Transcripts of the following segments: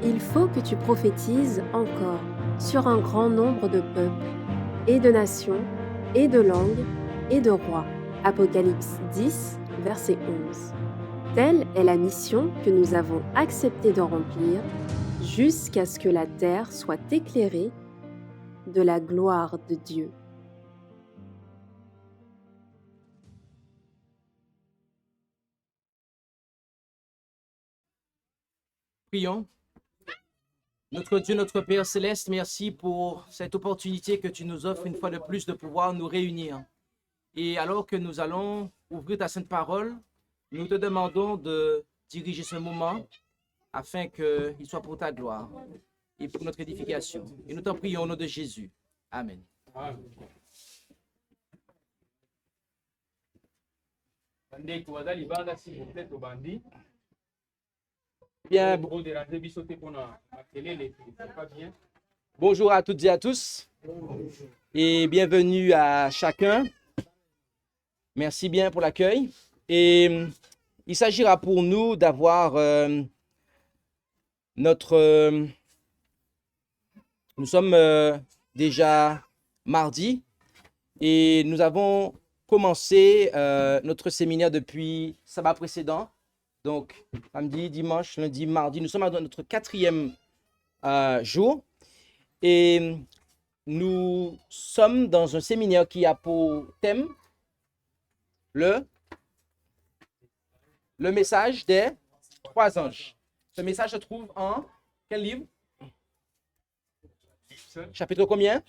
Il faut que tu prophétises encore sur un grand nombre de peuples, et de nations, et de langues, et de rois. Apocalypse 10, verset 11. Telle est la mission que nous avons accepté de remplir jusqu'à ce que la terre soit éclairée de la gloire de Dieu. Prions. Notre Dieu, notre Père céleste, merci pour cette opportunité que tu nous offres une fois de plus de pouvoir nous réunir. Et alors que nous allons ouvrir ta sainte parole, nous te demandons de diriger ce moment afin qu'il soit pour ta gloire et pour notre édification. Et nous t'en prions au nom de Jésus. Amen. Bien, bonjour à toutes et à tous et bienvenue à chacun. Merci bien pour l'accueil. Et il s'agira pour nous d'avoir nous sommes déjà mardi et nous avons commencé notre séminaire depuis sabbat précédent. Donc, samedi, dimanche, lundi, mardi, nous sommes dans notre 4e jour. Et nous sommes dans un séminaire qui a pour thème le message des 3 anges. Ce message se trouve en quel livre? Chapitre combien?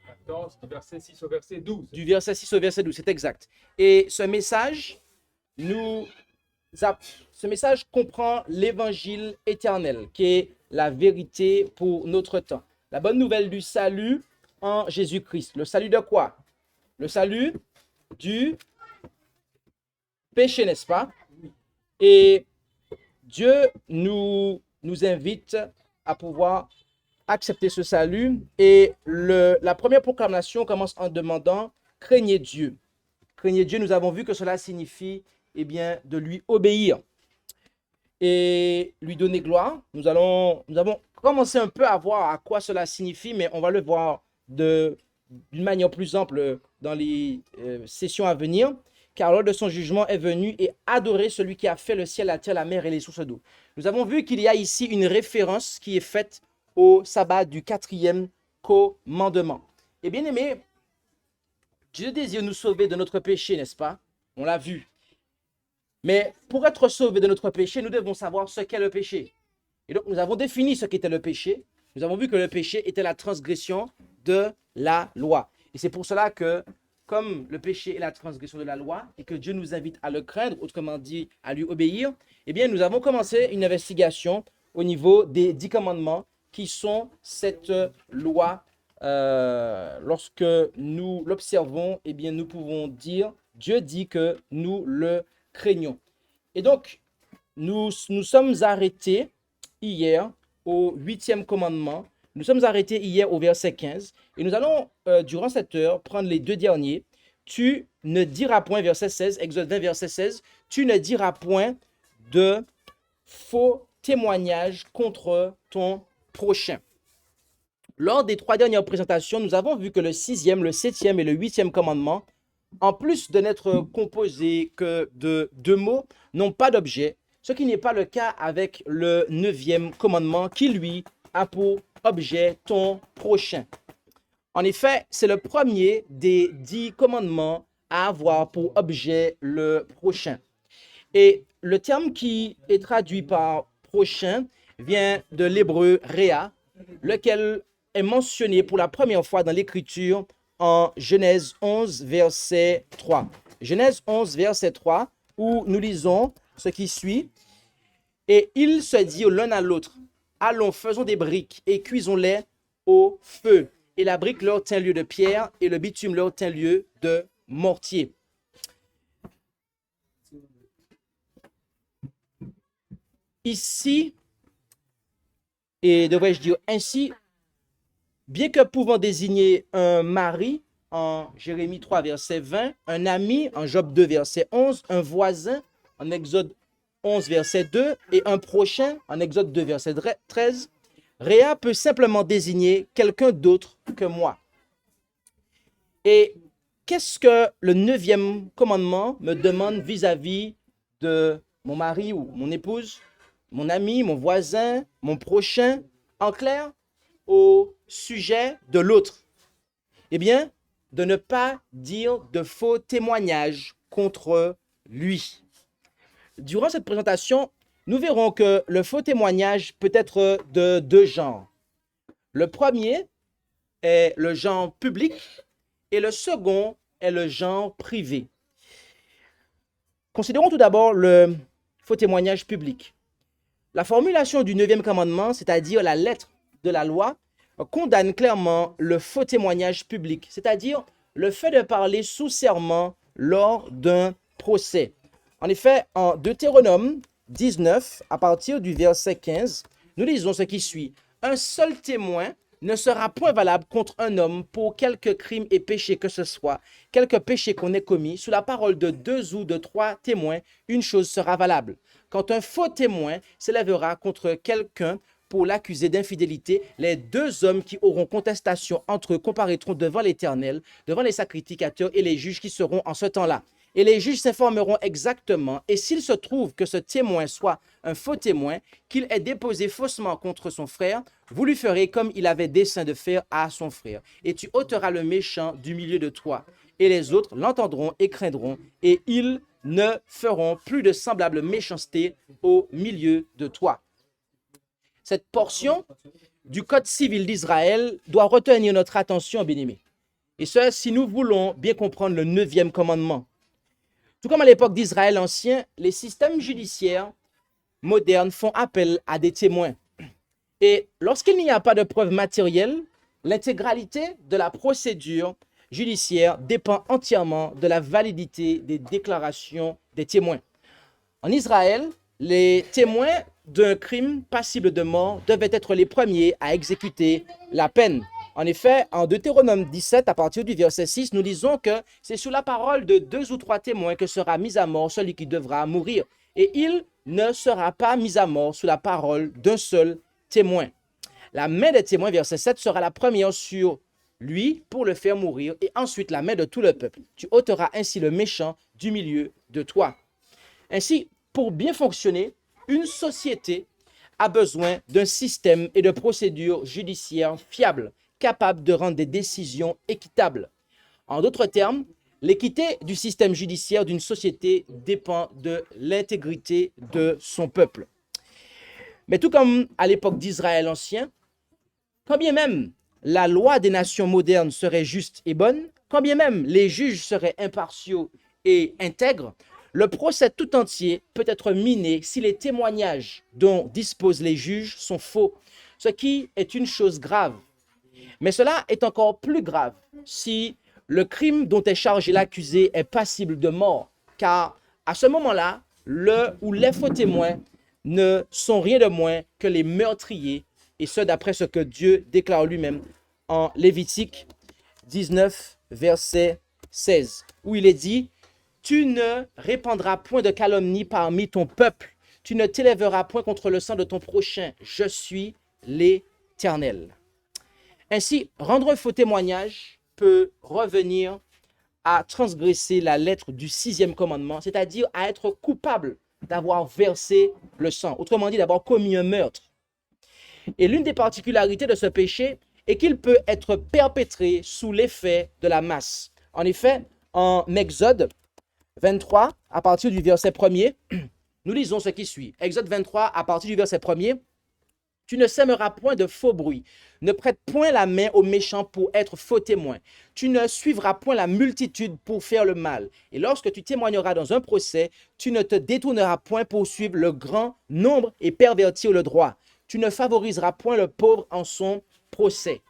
14, du verset 6 au verset 12. Du verset 6 au verset 12, c'est exact. Et ce message comprend l'évangile éternel, qui est la vérité pour notre temps. La bonne nouvelle du salut en Jésus-Christ. Le salut de quoi? Le salut du péché, n'est-ce pas? Et Dieu nous invite à pouvoir accepter ce salut. Et la première proclamation commence en demandant « Craignez Dieu ». Craignez Dieu, nous avons vu que cela signifie de lui obéir et lui donner gloire. Nous avons commencé un peu à voir à quoi cela signifie, mais on va le voir d'une manière plus ample dans les sessions à venir. Car l'heure de son jugement est venue et adorer celui qui a fait le ciel, la terre, la mer et les sources d'eau. Nous avons vu qu'il y a ici une référence qui est faite au sabbat du 4e commandement. Et bien aimé, Dieu désire nous sauver de notre péché, n'est-ce pas? On l'a vu. Mais pour être sauvé de notre péché, nous devons savoir ce qu'est le péché. Et donc, nous avons défini ce qu'était le péché. Nous avons vu que le péché était la transgression de la loi. Et c'est pour cela que, comme le péché est la transgression de la loi et que Dieu nous invite à le craindre, autrement dit, à lui obéir, eh bien, nous avons commencé une investigation au niveau des 10 commandements qui sont cette loi. Lorsque nous l'observons, eh bien, nous pouvons dire, Dieu dit que nous le craignons. Et donc, nous sommes arrêtés hier au 8e commandement. Nous sommes arrêtés hier au verset 15. Et nous allons, durant cette heure, prendre les 2 derniers. Tu ne diras point, verset 16, Exode 20, verset 16, tu ne diras point de faux témoignages contre ton prochain. Lors des 3 dernières présentations, nous avons vu que le 6e, le 7e et le 8e commandement, en plus de n'être composés que de 2 mots, n'ont pas d'objet, ce qui n'est pas le cas avec le 9e commandement qui, lui, a pour objet ton prochain. En effet, c'est le premier des 10 commandements à avoir pour objet le prochain. Et le terme qui est traduit par prochain vient de l'hébreu réa, lequel est mentionné pour la première fois dans l'Écriture en Genèse 11, verset 3. Genèse 11, verset 3, où nous lisons ce qui suit. « Et ils se dirent l'un à l'autre, allons, faisons des briques et cuisons-les au feu. Et la brique leur tint lieu de pierre et le bitume leur tint lieu de mortier. » Ici, et devrais-je dire ainsi, bien que pouvant désigner un mari en Jérémie 3, verset 20, un ami en Job 2, verset 11, un voisin en Exode 11, verset 2, et un prochain en Exode 2, verset 13, Réa peut simplement désigner quelqu'un d'autre que moi. Et qu'est-ce que le 9e commandement me demande vis-à-vis de mon mari ou mon épouse, mon ami, mon voisin, mon prochain, en clair, au sujet de l'autre? Eh bien, de ne pas dire de faux témoignages contre lui. Durant cette présentation, nous verrons que le faux témoignage peut être de deux genres. Le premier est le genre public et le second est le genre privé. Considérons tout d'abord le faux témoignage public. La formulation du 9e commandement, c'est-à-dire la lettre de la loi, condamne clairement le faux témoignage public, c'est-à-dire le fait de parler sous serment lors d'un procès. En effet, en Deutéronome 19, à partir du verset 15, nous lisons ce qui suit. Un seul témoin ne sera point valable contre un homme pour quelque crime et péché que ce soit, quelque péché qu'on ait commis. Sous la parole de 2 ou de 3 témoins, une chose sera valable. Quand un faux témoin s'élèvera contre quelqu'un pour l'accuser d'infidélité, les 2 hommes qui auront contestation entre eux comparaîtront devant l'Éternel, devant les sacrificateurs et les juges qui seront en ce temps-là. Et les juges s'informeront exactement, et s'il se trouve que ce témoin soit un faux témoin, qu'il ait déposé faussement contre son frère, vous lui ferez comme il avait dessein de faire à son frère. Et tu ôteras le méchant du milieu de toi. Et les autres l'entendront et craindront, et ils ne feront plus de semblable méchanceté au milieu de toi. Cette portion du Code civil d'Israël doit retenir notre attention, bien-aimés. Et ce, si nous voulons bien comprendre le 9e commandement. Tout comme à l'époque d'Israël ancien, les systèmes judiciaires modernes font appel à des témoins. Et lorsqu'il n'y a pas de preuves matérielles, l'intégralité de la procédure judiciaire dépend entièrement de la validité des déclarations des témoins. En Israël, les témoins d'un crime passible de mort devaient être les premiers à exécuter la peine. En effet, en Deutéronome 17, à partir du verset 6, nous lisons que c'est sous la parole de 2 ou 3 témoins que sera mis à mort celui qui devra mourir. Et il ne sera pas mis à mort sous la parole d'un seul témoin. La main des témoins, verset 7, sera la première sur lui pour le faire mourir, et ensuite la main de tout le peuple. Tu ôteras ainsi le méchant du milieu de toi. Ainsi, pour bien fonctionner, une société a besoin d'un système et de procédures judiciaires fiables, capables de rendre des décisions équitables. En d'autres termes, l'équité du système judiciaire d'une société dépend de l'intégrité de son peuple. Mais tout comme à l'époque d'Israël ancien, quand bien même la loi des nations modernes serait juste et bonne, quand bien même les juges seraient impartiaux et intègres, le procès tout entier peut être miné si les témoignages dont disposent les juges sont faux, ce qui est une chose grave. Mais cela est encore plus grave si le crime dont est chargé l'accusé est passible de mort, car à ce moment-là, le ou les faux témoins ne sont rien de moins que les meurtriers, et ce d'après ce que Dieu déclare lui-même en Lévitique 19, verset 16, où il est dit « Tu ne répandras point de calomnie parmi ton peuple, tu ne t'élèveras point contre le sang de ton prochain, je suis l'Éternel. » Ainsi, rendre un faux témoignage peut revenir à transgresser la lettre du 6e commandement, c'est-à-dire à être coupable d'avoir versé le sang, autrement dit d'avoir commis un meurtre. Et l'une des particularités de ce péché est qu'il peut être perpétré sous l'effet de la masse. En effet, en Exode 23, à partir du verset 1er, nous lisons ce qui suit. Exode 23, à partir du verset 1er, « Tu ne sèmeras point de faux bruit, ne prête point la main au méchant pour être faux témoin. Tu ne suivras point la multitude pour faire le mal. Et lorsque tu témoigneras dans un procès, tu ne te détourneras point pour suivre le grand nombre et pervertir le droit. Tu ne favoriseras point le pauvre en son procès. »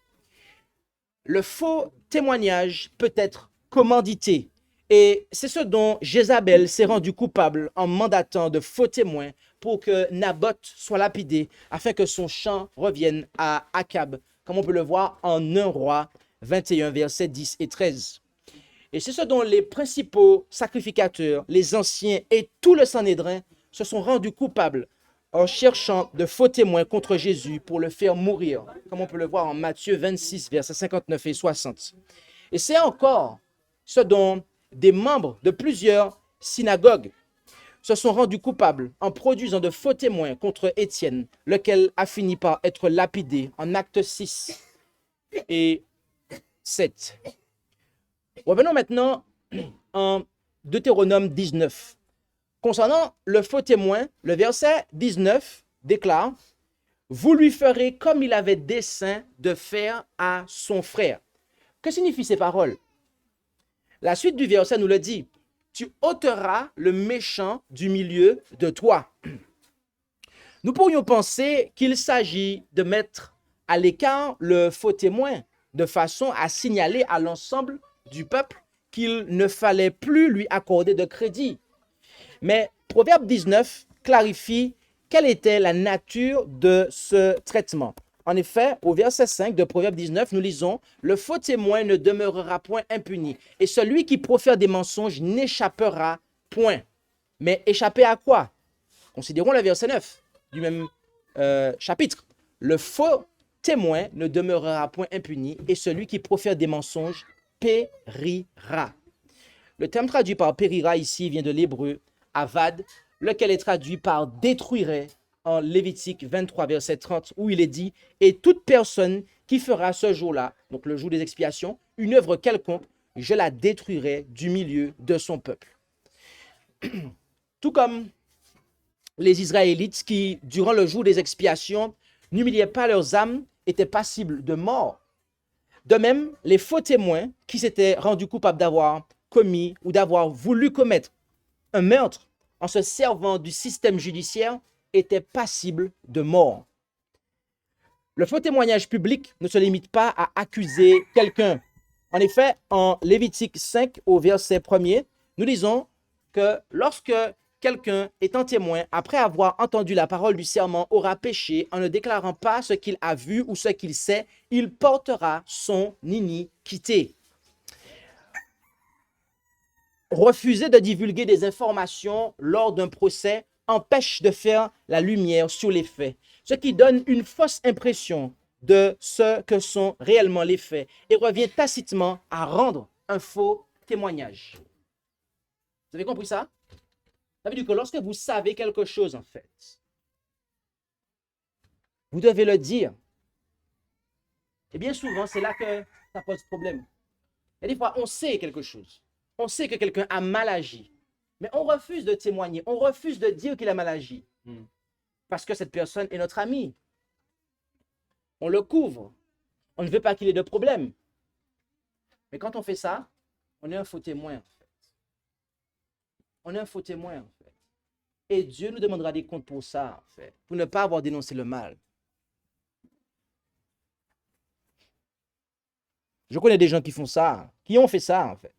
Le faux témoignage peut être commandité. Et c'est ce dont Jézabel s'est rendu coupable en mandatant de faux témoins pour que Naboth soit lapidé afin que son champ revienne à Akab, comme on peut le voir en 1 Roi 21, versets 10 et 13. Et c'est ce dont les principaux sacrificateurs, les anciens et tout le Sanhédrin se sont rendus coupables en cherchant de faux témoins contre Jésus pour le faire mourir, comme on peut le voir en Matthieu 26, versets 59 et 60. Et c'est encore ce dont des membres de plusieurs synagogues se sont rendus coupables en produisant de faux témoins contre Étienne, lequel a fini par être lapidé en Actes 6 et 7. Revenons maintenant en Deutéronome 19. Concernant le faux témoin, le verset 19 déclare « Vous lui ferez comme il avait dessein de faire à son frère ». Que signifient ces paroles? La suite du verset nous le dit. Tu ôteras le méchant du milieu de toi. Nous pourrions penser qu'il s'agit de mettre à l'écart le faux témoin de façon à signaler à l'ensemble du peuple qu'il ne fallait plus lui accorder de crédit. Mais Proverbe 19 clarifie quelle était la nature de ce traitement. En effet, au verset 5 de Proverbe 19, nous lisons « Le faux témoin ne demeurera point impuni, et celui qui profère des mensonges n'échappera point. » Mais échapper à quoi? Considérons le verset 9 du même chapitre. « Le faux témoin ne demeurera point impuni, et celui qui profère des mensonges périra. » Le terme traduit par périra ici vient de l'hébreu avad, lequel est traduit par détruirait en Lévitique 23, verset 30, où il est dit « Et toute personne qui fera ce jour-là, donc le jour des expiations, une œuvre quelconque, je la détruirai du milieu de son peuple. » Tout comme les Israélites qui, durant le jour des expiations, n'humiliaient pas leurs âmes, étaient passibles de mort. De même, les faux témoins qui s'étaient rendus coupables d'avoir commis ou d'avoir voulu commettre un meurtre en se servant du système judiciaire étaient passibles de mort. Le faux témoignage public ne se limite pas à accuser quelqu'un. En effet, en Lévitique 5 au verset 1er, nous lisons que lorsque quelqu'un étant témoin, après avoir entendu la parole du serment, aura péché en ne déclarant pas ce qu'il a vu ou ce qu'il sait, il portera son iniquité. Refuser de divulguer des informations lors d'un procès empêche de faire la lumière sur les faits, ce qui donne une fausse impression de ce que sont réellement les faits et revient tacitement à rendre un faux témoignage. Vous avez compris ça? Ça veut dire que lorsque vous savez quelque chose, en fait, vous devez le dire. Et bien souvent, c'est là que ça pose problème. Et des fois, on sait quelque chose. On sait que quelqu'un a mal agi. Mais on refuse de témoigner. On refuse de dire qu'il a mal agi. Parce que cette personne est notre ami. On le couvre. On ne veut pas qu'il ait de problème. Mais quand on fait ça, on est un faux témoin, en fait. On est un faux témoin, en fait. Et Dieu nous demandera des comptes pour ça, en fait. Pour ne pas avoir dénoncé le mal. Je connais des gens qui font ça, qui ont fait ça, en fait.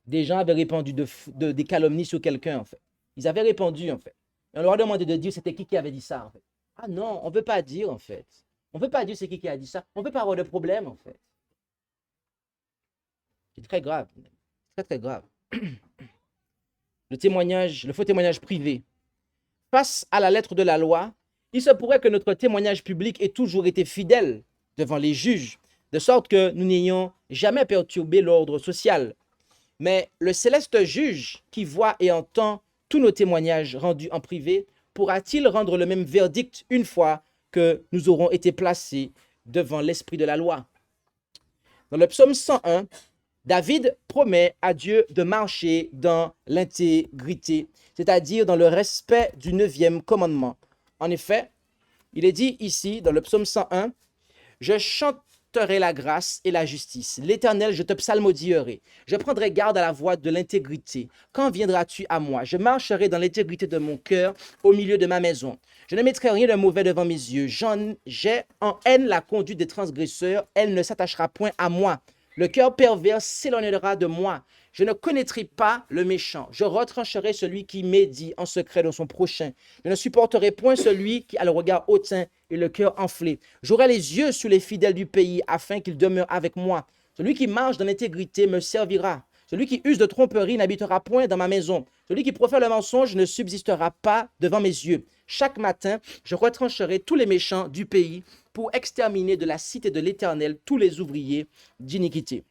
Des gens avaient répandu des calomnies sur quelqu'un, en fait. Ils avaient répandu, en fait. Et on leur a demandé de dire c'était qui avait dit ça, en fait. Ah non, on ne veut pas dire, en fait. On ne veut pas dire c'est qui a dit ça. On ne veut pas avoir de problème, en fait. C'est très grave. Très, très grave. Le faux témoignage privé. Face à la lettre de la loi, il se pourrait que notre témoignage public ait toujours été fidèle devant les juges, de sorte que nous n'ayons jamais perturbé l'ordre social. Mais le céleste juge qui voit et entend tous nos témoignages rendus en privé, pourra-t-il rendre le même verdict une fois que nous aurons été placés devant l'esprit de la loi? Dans le psaume 101, David promet à Dieu de marcher dans l'intégrité, c'est-à-dire dans le respect du 9e commandement. En effet, il est dit ici dans le psaume 101, « Je chanterai la grâce et la justice. L'Éternel, je te psalmodierai. Je prendrai garde à la voie de l'intégrité. Quand viendras-tu à moi? Je marcherai dans l'intégrité de mon cœur au milieu de ma maison. Je ne mettrai rien de mauvais devant mes yeux. J'ai en haine la conduite des transgresseurs. Elle ne s'attachera point à moi. Le cœur pervers s'éloignera de moi. Je ne connaîtrai pas le méchant. Je retrancherai celui qui médit en secret de son prochain. Je ne supporterai point celui qui a le regard hautain et le cœur enflé. J'aurai les yeux sur les fidèles du pays afin qu'ils demeurent avec moi. Celui qui marche dans l'intégrité me servira. Celui qui use de tromperie n'habitera point dans ma maison. Celui qui profère le mensonge ne subsistera pas devant mes yeux. Chaque matin, je retrancherai tous les méchants du pays pour exterminer de la cité de l'Éternel tous les ouvriers d'iniquité.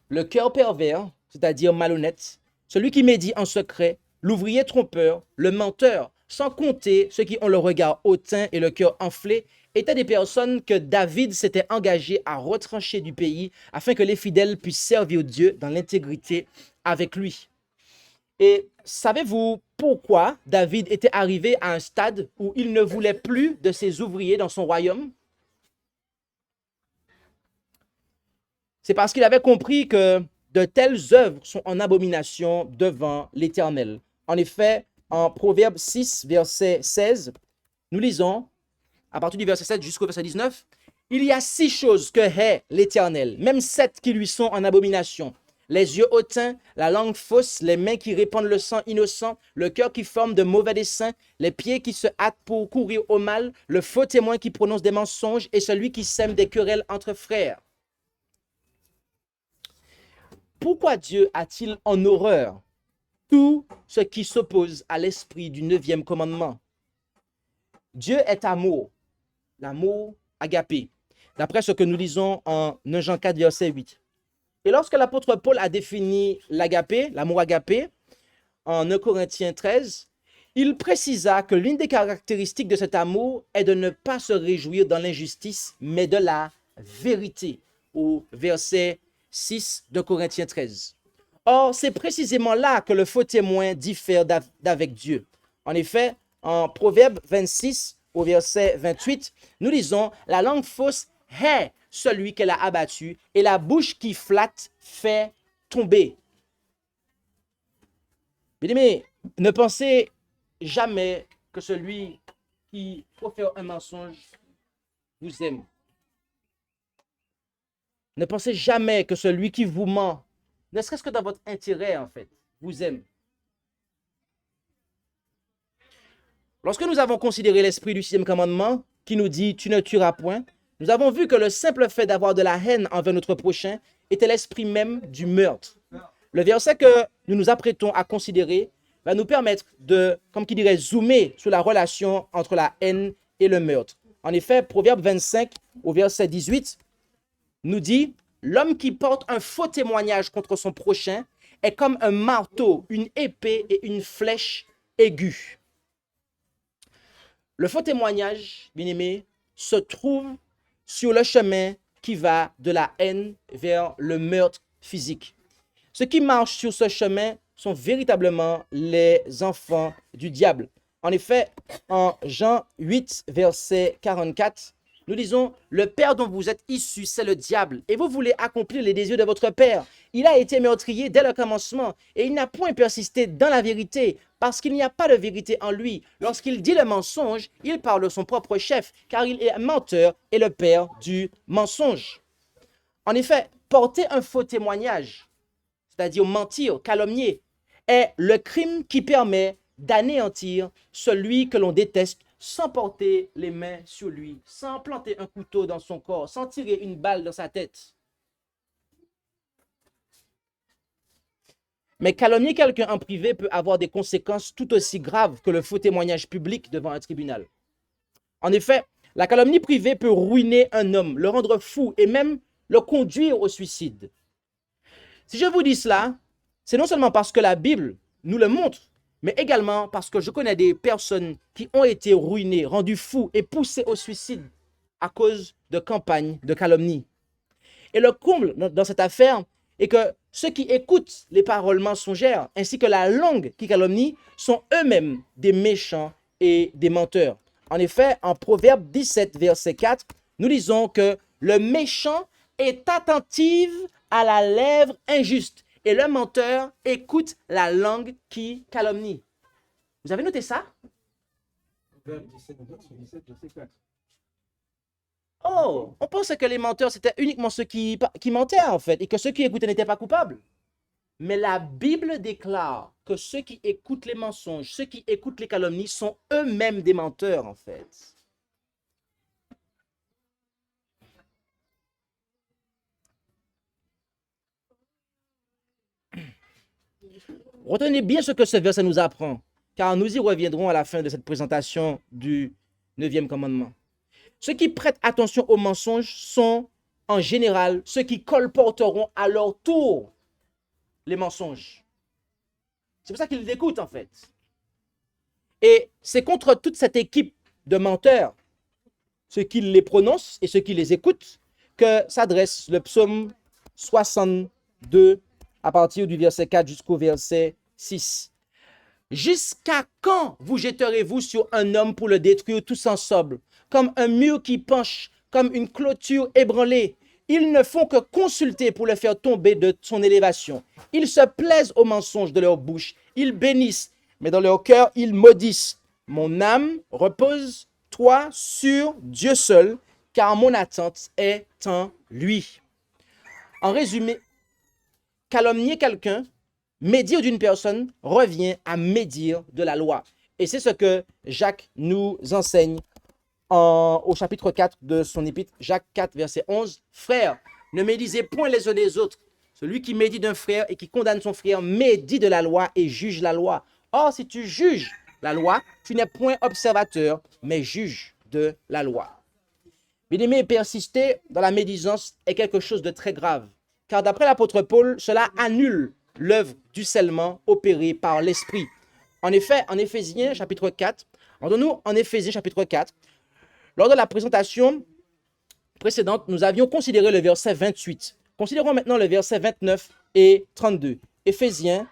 Le cœur pervers, c'est-à-dire malhonnête, celui qui médit en secret, l'ouvrier trompeur, le menteur, sans compter ceux qui ont le regard hautain et le cœur enflé, étaient des personnes que David s'était engagé à retrancher du pays afin que les fidèles puissent servir Dieu dans l'intégrité avec lui. Et savez-vous pourquoi David était arrivé à un stade où il ne voulait plus de ses ouvriers dans son royaume? C'est parce qu'il avait compris que de telles œuvres sont en abomination devant l'Éternel. En effet, en Proverbe 6, verset 16, nous lisons, à partir du verset 7 jusqu'au verset 19, « Il y a 6 choses que hait l'Éternel, même 7 qui lui sont en abomination. Les yeux hautains, la langue fausse, les mains qui répandent le sang innocent, le cœur qui forme de mauvais desseins, les pieds qui se hâtent pour courir au mal, le faux témoin qui prononce des mensonges et celui qui sème des querelles entre frères. » Pourquoi Dieu a-t-il en horreur tout ce qui s'oppose à l'esprit du 9e commandement? Dieu est amour, l'amour agapé, d'après ce que nous lisons en 1 Jean 4, verset 8. Et lorsque l'apôtre Paul a défini l'agapé, l'amour agapé, en 1 Corinthiens 13, il précisa que l'une des caractéristiques de cet amour est de ne pas se réjouir dans l'injustice, mais de la vérité, au verset 6 de Corinthiens 13. Or, c'est précisément là que le faux témoin diffère d'avec Dieu. En effet, en Proverbe 26, au verset 28, nous lisons « La langue fausse hait celui qu'elle a abattu, et la bouche qui flatte fait tomber. » Bien-aimés, ne pensez jamais que celui qui profère un mensonge vous aime. Ne pensez jamais que celui qui vous ment, ne serait-ce que dans votre intérêt, en fait, vous aime. Lorsque nous avons considéré l'esprit du 6e commandement, qui nous dit « Tu ne tueras point », nous avons vu que le simple fait d'avoir de la haine envers notre prochain était l'esprit même du meurtre. Le verset que nous nous apprêtons à considérer va nous permettre de, comme qui dirait, zoomer sur la relation entre la haine et le meurtre. En effet, Proverbe 25, au verset 18, nous dit « L'homme qui porte un faux témoignage contre son prochain est comme un marteau, une épée et une flèche aiguë. » Le faux témoignage, bien-aimé, se trouve sur le chemin qui va de la haine vers le meurtre physique. Ceux qui marchent sur ce chemin sont véritablement les enfants du diable. En effet, en Jean 8, verset 44, nous lisons « Le père dont vous êtes issus, c'est le diable, et vous voulez accomplir les désirs de votre père. Il a été meurtrier dès le commencement, et il n'a point persisté dans la vérité, parce qu'il n'y a pas de vérité en lui. Lorsqu'il dit le mensonge, il parle de son propre chef, car il est menteur et le père du mensonge. » En effet, porter un faux témoignage, c'est-à-dire mentir, calomnier, est le crime qui permet d'anéantir celui que l'on déteste sans porter les mains sur lui, sans planter un couteau dans son corps, sans tirer une balle dans sa tête. Mais calomnier quelqu'un en privé peut avoir des conséquences tout aussi graves que le faux témoignage public devant un tribunal. En effet, la calomnie privée peut ruiner un homme, le rendre fou et même le conduire au suicide. Si je vous dis cela, c'est non seulement parce que la Bible nous le montre, mais également parce que je connais des personnes qui ont été ruinées, rendues fous et poussées au suicide à cause de campagnes de calomnie. Et le comble dans cette affaire est que ceux qui écoutent les paroles mensongères ainsi que la langue qui calomnie sont eux-mêmes des méchants et des menteurs. En effet, en Proverbe 17, verset 4, nous lisons que le méchant est attentif à la lèvre injuste et le menteur écoute la langue qui calomnie. Vous avez noté ça? Proverbe 17, verset 4. Oh, on pensait que les menteurs, c'était uniquement ceux qui mentaient en fait, et que ceux qui écoutaient n'étaient pas coupables. Mais la Bible déclare que ceux qui écoutent les mensonges, ceux qui écoutent les calomnies sont eux-mêmes des menteurs en fait. Retenez bien ce que ce verset nous apprend, car nous y reviendrons à la fin de cette présentation du 9e commandement. Ceux qui prêtent attention aux mensonges sont, en général, ceux qui colporteront à leur tour les mensonges. C'est pour ça qu'ils l'écoutent, en fait. Et c'est contre toute cette équipe de menteurs, ceux qui les prononcent et ceux qui les écoutent, que s'adresse le psaume 62 à partir du verset 4 jusqu'au verset 6. Jusqu'à quand vous jetterez-vous sur un homme pour le détruire tous ensemble, comme un mur qui penche, comme une clôture ébranlée? Ils ne font que consulter pour le faire tomber de son élévation. Ils se plaisent aux mensonges de leur bouche. Ils bénissent, mais dans leur cœur, ils maudissent. Mon âme repose, toi, sur Dieu seul, car mon attente est en lui. En résumé, calomnier quelqu'un, médire d'une personne, revient à médire de la loi. Et c'est ce que Jacques nous enseigne au chapitre 4 de son épître, Jacques 4, verset 11. Frères, ne médisez point les uns des autres. Celui qui médit d'un frère et qui condamne son frère médit de la loi et juge la loi. Or, si tu juges la loi, tu n'es point observateur, mais juge de la loi. Bien-aimé, persister dans la médisance est quelque chose de très grave, car d'après l'apôtre Paul, cela annule l'œuvre du scellement opérée par l'Esprit. En effet, en Éphésiens chapitre 4, rendons-nous en Éphésiens chapitre 4, lors de la présentation précédente, nous avions considéré le verset 28. Considérons maintenant le verset 29 et 32. Éphésiens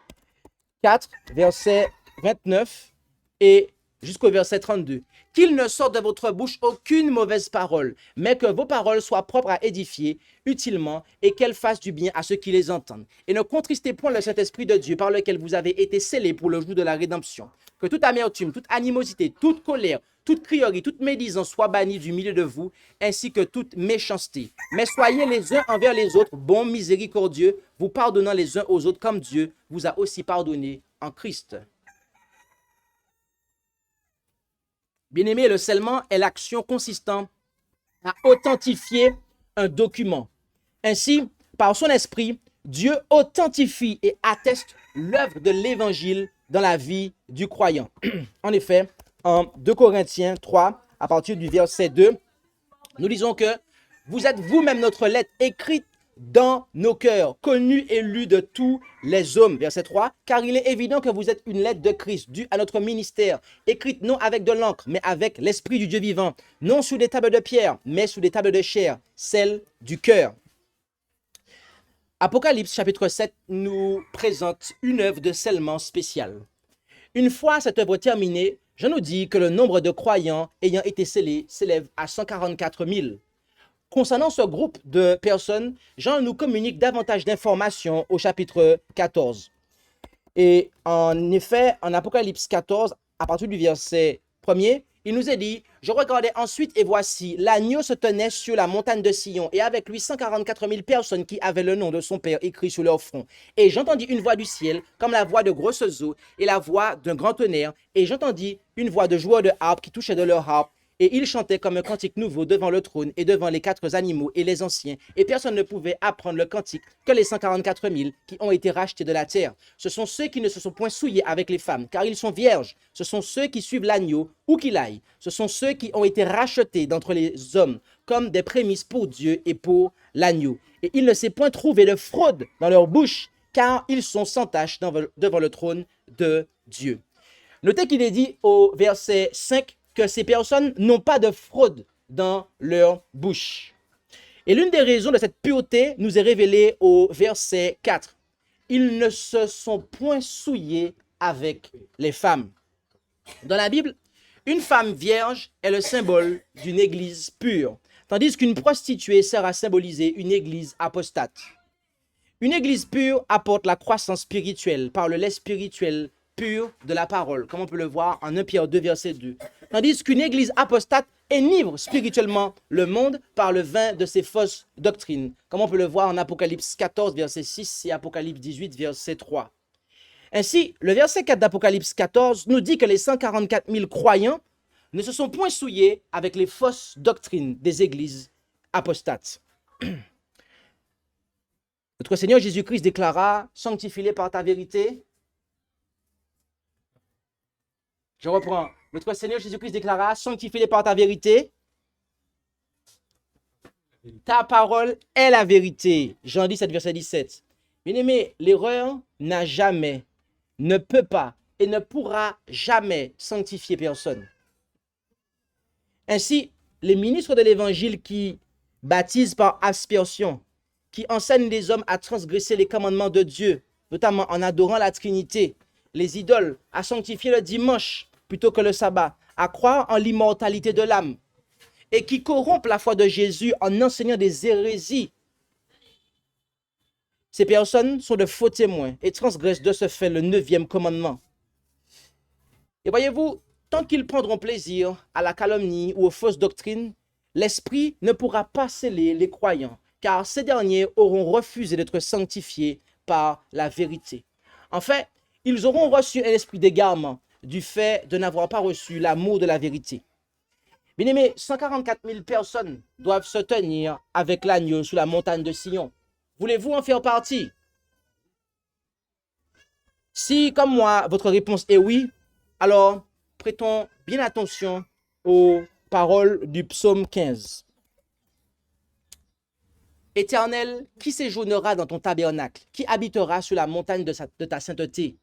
4, verset 29 et jusqu'au verset 32. Qu'il ne sorte de votre bouche aucune mauvaise parole, mais que vos paroles soient propres à édifier utilement et qu'elles fassent du bien à ceux qui les entendent. Et ne contristez point le Saint-Esprit de Dieu par lequel vous avez été scellés pour le jour de la rédemption. Que toute amertume, toute animosité, toute colère, toute crierie, toute médisance soit bannie du milieu de vous, ainsi que toute méchanceté. Mais soyez les uns envers les autres bons, miséricordieux, vous pardonnant les uns aux autres comme Dieu vous a aussi pardonné en Christ. Bien-aimé, le scellement est l'action consistant à authentifier un document. Ainsi, par son esprit, Dieu authentifie et atteste l'œuvre de l'évangile dans la vie du croyant. En effet, en 2 Corinthiens 3, à partir du verset 2, nous lisons que vous êtes vous-même notre lettre écrite dans nos cœurs, connue et lue de tous les hommes. Verset 3, car il est évident que vous êtes une lettre de Christ, due à notre ministère, écrite non avec de l'encre, mais avec l'Esprit du Dieu vivant, non sous des tables de pierre, mais sous des tables de chair, celles du cœur. Apocalypse chapitre 7 nous présente une œuvre de scellement spéciale. Une fois cette œuvre terminée, Jean nous dit que le nombre de croyants ayant été scellés s'élève à 144 000. Concernant ce groupe de personnes, Jean nous communique davantage d'informations au chapitre 14. Et en effet, en Apocalypse 14, à partir du verset 1er, il nous est dit « Je regardais ensuite et voici, l'agneau se tenait sur la montagne de Sion et avec lui 144 000 personnes qui avaient le nom de son Père écrit sur leur front. Et j'entendis une voix du ciel comme la voix de grosses eaux et la voix d'un grand tonnerre. Et j'entendis une voix de joueurs de harpe qui touchaient de leur harpe. Et ils chantaient comme un cantique nouveau devant le trône et devant les 4 animaux et les anciens. Et personne ne pouvait apprendre le cantique que les 144 000 qui ont été rachetés de la terre. Ce sont ceux qui ne se sont point souillés avec les femmes, car ils sont vierges. Ce sont ceux qui suivent l'agneau, où qu'il aille. Ce sont ceux qui ont été rachetés d'entre les hommes, comme des prémices pour Dieu et pour l'agneau. Et il ne s'est point trouvé de fraude dans leur bouche, car ils sont sans tache devant le trône de Dieu. Notez qu'il est dit au verset 5 que ces personnes n'ont pas de fraude dans leur bouche. Et l'une des raisons de cette pureté nous est révélée au verset 4. Ils ne se sont point souillés avec les femmes. Dans la Bible, une femme vierge est le symbole d'une église pure, tandis qu'une prostituée sert à symboliser une église apostate. Une église pure apporte la croissance spirituelle par le lait spirituel pur de la parole, comme on peut le voir en 1 Pierre 2, verset 2. Tandis qu'une église apostate enivre spirituellement le monde par le vin de ses fausses doctrines, comme on peut le voir en Apocalypse 14, verset 6 et Apocalypse 18, verset 3. Ainsi, le verset 4 d'Apocalypse 14 nous dit que les 144 000 croyants ne se sont point souillés avec les fausses doctrines des églises apostates. Notre Seigneur Jésus-Christ déclara « Sanctifie-les par ta vérité, Je reprends. Notre Seigneur Jésus-Christ déclara, sanctifie-les par ta vérité. Ta parole est la vérité. Jean 17, verset 17. Bien-aimé, l'erreur n'a jamais, ne peut pas et ne pourra jamais sanctifier personne. Ainsi, les ministres de l'Évangile qui baptisent par aspersion, qui enseignent les hommes à transgresser les commandements de Dieu, notamment en adorant la Trinité, les idoles, à sanctifier le dimanche plutôt que le sabbat, à croire en l'immortalité de l'âme, et qui corrompent la foi de Jésus en enseignant des hérésies. Ces personnes sont de faux témoins et transgressent de ce fait le 9e commandement. Et voyez-vous, tant qu'ils prendront plaisir à la calomnie ou aux fausses doctrines, l'Esprit ne pourra pas sceller les croyants, car ces derniers auront refusé d'être sanctifiés par la vérité. En fait, ils auront reçu un esprit d'égarement du fait de n'avoir pas reçu l'amour de la vérité. Bien-aimés, 144 000 personnes doivent se tenir avec l'agneau sur la montagne de Sion. Voulez-vous en faire partie? Si, comme moi, votre réponse est oui, alors prêtons bien attention aux paroles du psaume 15. Éternel, qui séjournera dans ton tabernacle? Qui habitera sur la montagne de ta sainteté?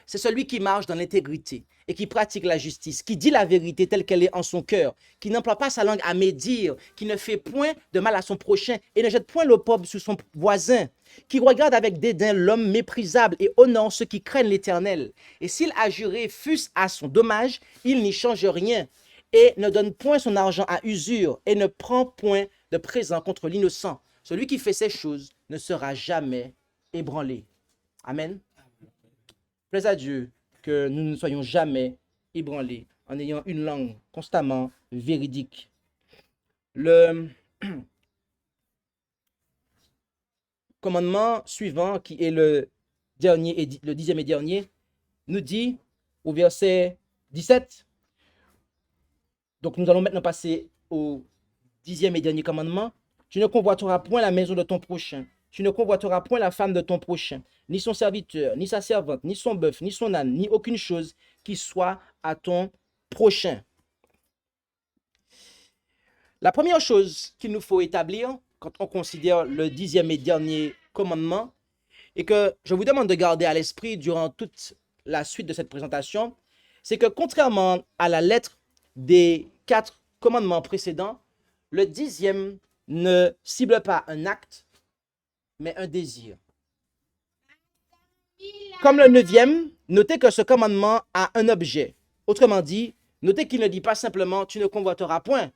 C'est celui qui marche dans l'intégrité et qui pratique la justice, qui dit la vérité telle qu'elle est en son cœur, qui n'emploie pas sa langue à médire, qui ne fait point de mal à son prochain et ne jette point l'opprobre sur son voisin, qui regarde avec dédain l'homme méprisable et honore ceux qui craignent l'Éternel. Et s'il a juré, fût-ce à son dommage, il n'y change rien et ne donne point son argent à usure et ne prend point de présent contre l'innocent. Celui qui fait ces choses ne sera jamais ébranlé. Amen. Plaise à Dieu que nous ne soyons jamais ébranlés en ayant une langue constamment véridique. Le commandement suivant, qui est le 10e et dernier, nous dit au verset 17, donc nous allons maintenant passer au 10e et dernier commandement, tu ne convoiteras point la maison de ton prochain. Tu ne convoiteras point la femme de ton prochain, ni son serviteur, ni sa servante, ni son bœuf, ni son âne, ni aucune chose qui soit à ton prochain. La première chose qu'il nous faut établir quand on considère le 10e et dernier commandement, et que je vous demande de garder à l'esprit durant toute la suite de cette présentation, c'est que contrairement à la lettre des 4 commandements précédents, le 10e ne cible pas un acte, mais un désir. Comme le 9e, notez que ce commandement a un objet. Autrement dit, notez qu'il ne dit pas simplement « tu ne convoiteras point ».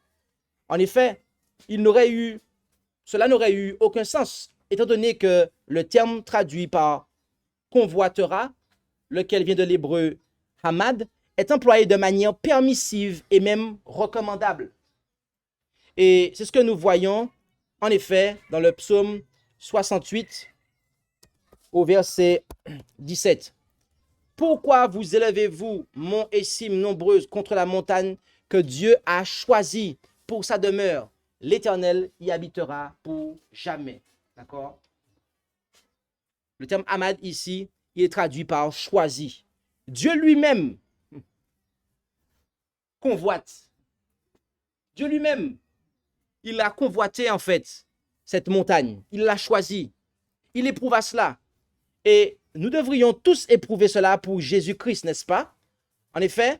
En effet, cela n'aurait eu aucun sens, étant donné que le terme traduit par « convoitera », lequel vient de l'hébreu « hamad », est employé de manière permissive et même recommandable. Et c'est ce que nous voyons, en effet, dans le psaume 68, au verset 17. Pourquoi vous élevez-vous, monts et cimes nombreuses, contre la montagne que Dieu a choisie pour sa demeure? L'Éternel y habitera pour jamais. D'accord? Le terme hamad ici, il est traduit par choisi. Dieu lui-même convoite. Dieu lui-même, il a convoité en fait cette montagne. Il l'a choisie. Il éprouva cela. Et nous devrions tous éprouver cela pour Jésus-Christ, n'est-ce pas? En effet,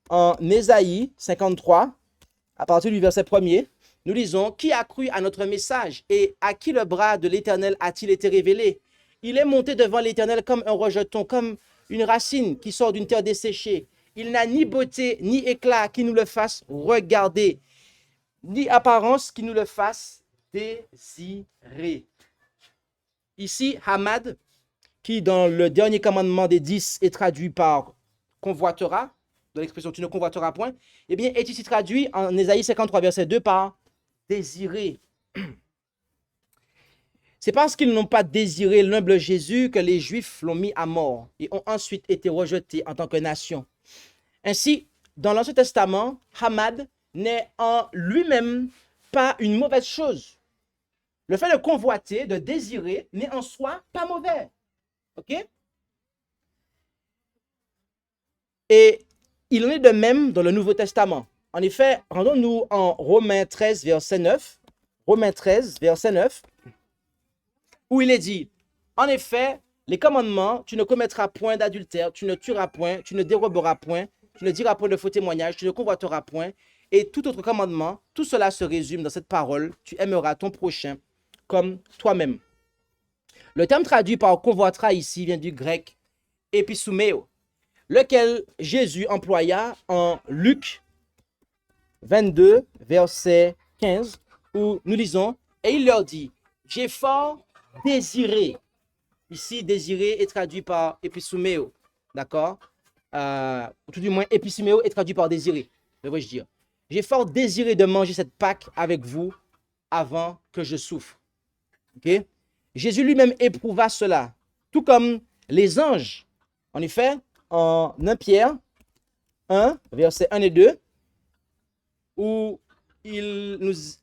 en Ésaïe 53, à partir du verset 1er, nous lisons « Qui a cru à notre message et à qui le bras de l'Éternel a-t-il été révélé? Il est monté devant l'Éternel comme un rejeton, comme une racine qui sort d'une terre desséchée. Il n'a ni beauté ni éclat qui nous le fasse regarder, ni apparence qui nous le fasse désirer. » Ici, hamad, qui dans le dernier commandement des 10 est traduit par convoitera, de l'expression tu ne convoiteras point, eh bien, est ici traduit en Ésaïe 53, verset 2 par désirer. C'est parce qu'ils n'ont pas désiré l'humble Jésus que les Juifs l'ont mis à mort et ont ensuite été rejetés en tant que nation. Ainsi, dans l'Ancien Testament, hamad n'est en lui-même pas une mauvaise chose. Le fait de convoiter, de désirer, n'est en soi pas mauvais. OK? Et il en est de même dans le Nouveau Testament. En effet, rendons-nous en Romains 13, verset 9. Romains 13, verset 9, où il est dit, en effet, les commandements, tu ne commettras point d'adultère, tu ne tueras point, tu ne déroberas point, tu ne diras point de faux témoignages, tu ne convoiteras point, et tout autre commandement, tout cela se résume dans cette parole, tu aimeras ton prochain comme toi-même. Le terme traduit par convoitera ici vient du grec episumeo, lequel Jésus employa en Luc 22, verset 15, où nous lisons, et il leur dit, j'ai fort désiré. Ici, désiré est traduit par episumeo, d'accord? Ou tout du moins, episumeo est traduit par désiré, devrais-je dire. J'ai fort désiré de manger cette Pâque avec vous avant que je souffre. Okay? Jésus lui-même éprouva cela, tout comme les anges. En effet, en 1 Pierre 1, verset 1 et 2, où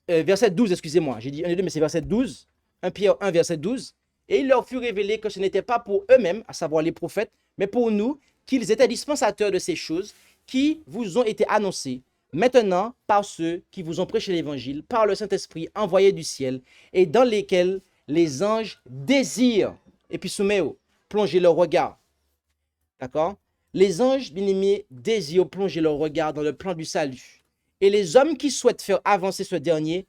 verset 12, excusez-moi, j'ai dit 1 et 2, mais c'est verset 12, 1 Pierre 1, verset 12, et il leur fut révélé que ce n'était pas pour eux-mêmes, à savoir les prophètes, mais pour nous, qu'ils étaient dispensateurs de ces choses qui vous ont été annoncées, maintenant par ceux qui vous ont prêché l'évangile, par le Saint-Esprit envoyé du ciel, et dans lesquels les anges désirent, episumeo, plonger leur regard. D'accord? Les anges, bien-aimés, désirent plonger leur regard dans le plan du salut. Et les hommes qui souhaitent faire avancer ce dernier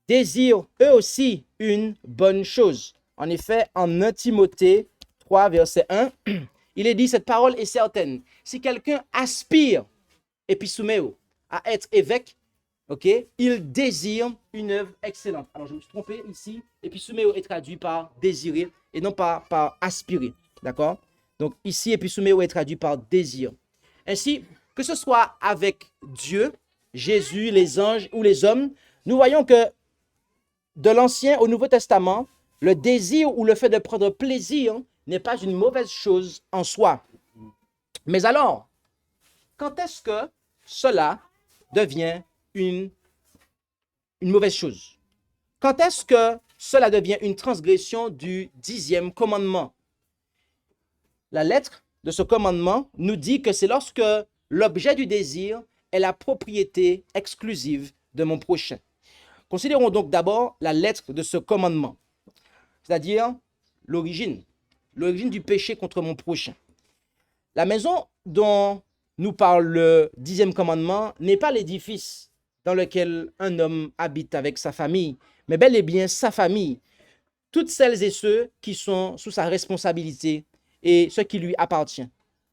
désirent eux aussi une bonne chose. En effet, en 1 Timothée 3, verset 1, il est dit, cette parole est certaine. Si quelqu'un aspire, episumeo, à être évêque, ok, il désire une œuvre excellente. Alors, je me suis trompé ici. Episumeo est traduit par désirer et non pas par aspirer. D'accord? Donc, ici, episumeo est traduit par désir. Ainsi, que ce soit avec Dieu, Jésus, les anges ou les hommes, nous voyons que de l'Ancien au Nouveau Testament, le désir ou le fait de prendre plaisir n'est pas une mauvaise chose en soi. Mais alors, quand est-ce que cela devient une mauvaise chose? Quand est-ce que cela devient une transgression du 10e commandement? La lettre de ce commandement nous dit que c'est lorsque l'objet du désir est la propriété exclusive de mon prochain. Considérons donc d'abord la lettre de ce commandement, c'est-à-dire l'origine du péché contre mon prochain. La maison dont nous parle le 10e commandement n'est pas l'édifice dans lequel un homme habite avec sa famille, mais bel et bien sa famille, toutes celles et ceux qui sont sous sa responsabilité et ce qui lui appartient.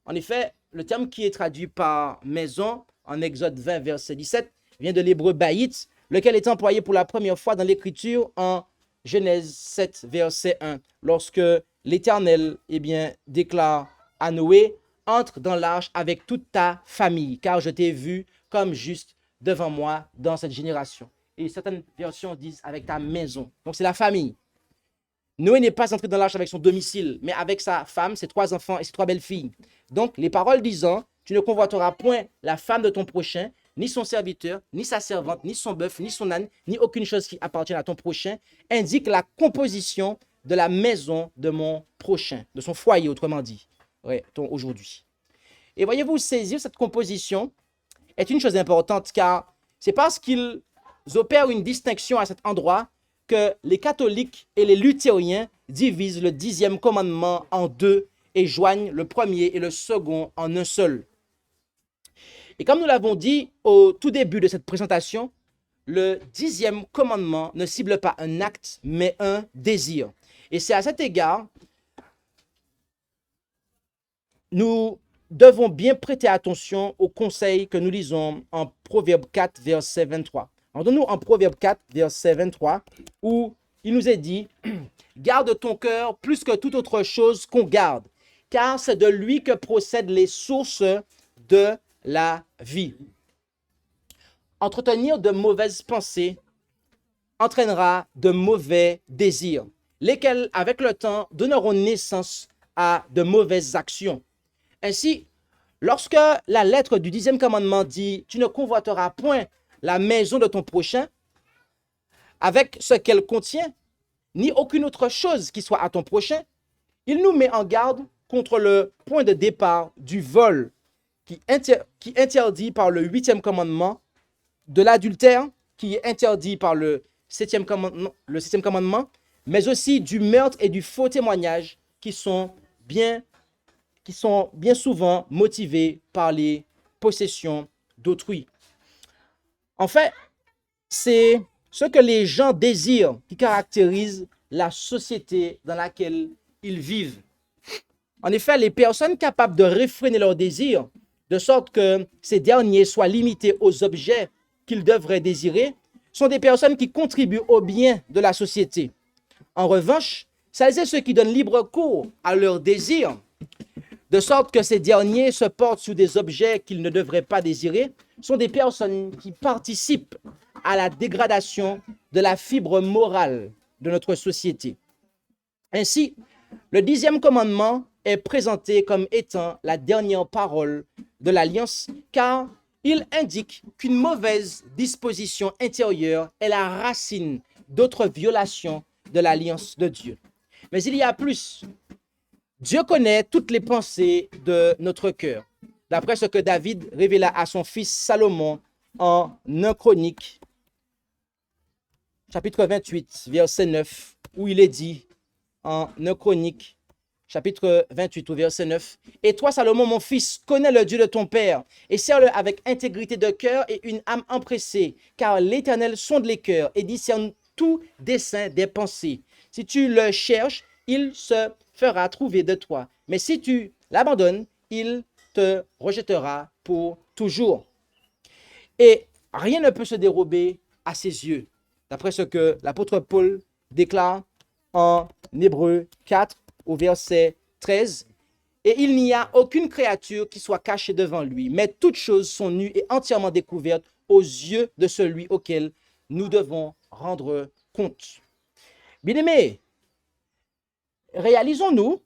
En effet, le terme qui est traduit par maison en Exode 20, verset 17, vient de l'hébreu bayit, lequel est employé pour la première fois dans l'Écriture en Genèse 7, verset 1, lorsque l'Éternel déclare à Noé, entre dans l'arche avec toute ta famille, car je t'ai vu comme juste devant moi dans cette génération. Et certaines versions disent avec ta maison. Donc c'est la famille. Noé n'est pas entré dans l'arche avec son domicile, mais avec sa femme, ses 3 enfants et ses 3 belles-filles. Donc les paroles disant, tu ne convoiteras point la femme de ton prochain, ni son serviteur, ni sa servante, ni son bœuf, ni son âne, ni aucune chose qui appartient à ton prochain, indiquent la composition de la maison de mon prochain, de son foyer, autrement dit, aujourd'hui. Et voyez-vous, saisir cette composition est une chose importante, car c'est parce qu'ils opèrent une distinction à cet endroit que les catholiques et les luthériens divisent le 10e commandement en 2 et joignent le premier et le second en un seul. Et comme nous l'avons dit au tout début de cette présentation, le 10e commandement ne cible pas un acte, mais un désir. Et c'est à cet égard, nous devons bien prêter attention aux conseils que nous lisons en Proverbe 4, verset 23. Rendons-nous en Proverbe 4, verset 23, où il nous est dit « Garde ton cœur plus que toute autre chose qu'on garde, car c'est de lui que procèdent les sources de la vie. » Entretenir de mauvaises pensées entraînera de mauvais désirs, lesquels, avec le temps, donneront naissance à de mauvaises actions. Ainsi, lorsque la lettre du 10e commandement dit « Tu ne convoiteras point la maison de ton prochain » avec ce qu'elle contient, ni aucune autre chose qui soit à ton prochain, il nous met en garde contre le point de départ du vol, qui interdit par le 8e commandement, de l'adultère, qui est interdit par le 7e commandement, mais aussi du meurtre et du faux témoignage qui sont bien souvent motivés par les possessions d'autrui. En fait, c'est ce que les gens désirent qui caractérise la société dans laquelle ils vivent. En effet, les personnes capables de réfréner leurs désirs, de sorte que ces derniers soient limités aux objets qu'ils devraient désirer, sont des personnes qui contribuent au bien de la société. En revanche, celles et ceux qui donnent libre cours à leurs désirs, de sorte que ces derniers se portent sur des objets qu'ils ne devraient pas désirer, sont des personnes qui participent à la dégradation de la fibre morale de notre société. Ainsi, le 10e commandement est présenté comme étant la dernière parole de l'Alliance, car il indique qu'une mauvaise disposition intérieure est la racine d'autres violations de l'Alliance de Dieu. Mais il y a plus. Dieu connaît toutes les pensées de notre cœur, d'après ce que David révéla à son fils Salomon en 1 Chronique, chapitre 28, verset 9, où il est dit en 1 Chronique, chapitre 28, au verset 9, « Et toi, Salomon, mon fils, connais le Dieu de ton père, et sers-le avec intégrité de cœur et une âme empressée, car l'Éternel sonde les cœurs et discerne tout dessein des pensées. Si tu le cherches, il se fera trouver de toi. Mais si tu l'abandonnes, il te rejettera pour toujours. » Et rien ne peut se dérober à ses yeux, d'après ce que l'apôtre Paul déclare en Hébreux 4, au verset 13. « Et il n'y a aucune créature qui soit cachée devant lui, mais toutes choses sont nues et entièrement découvertes aux yeux de celui auquel nous devons rendre compte. » Bien-aimés, réalisons-nous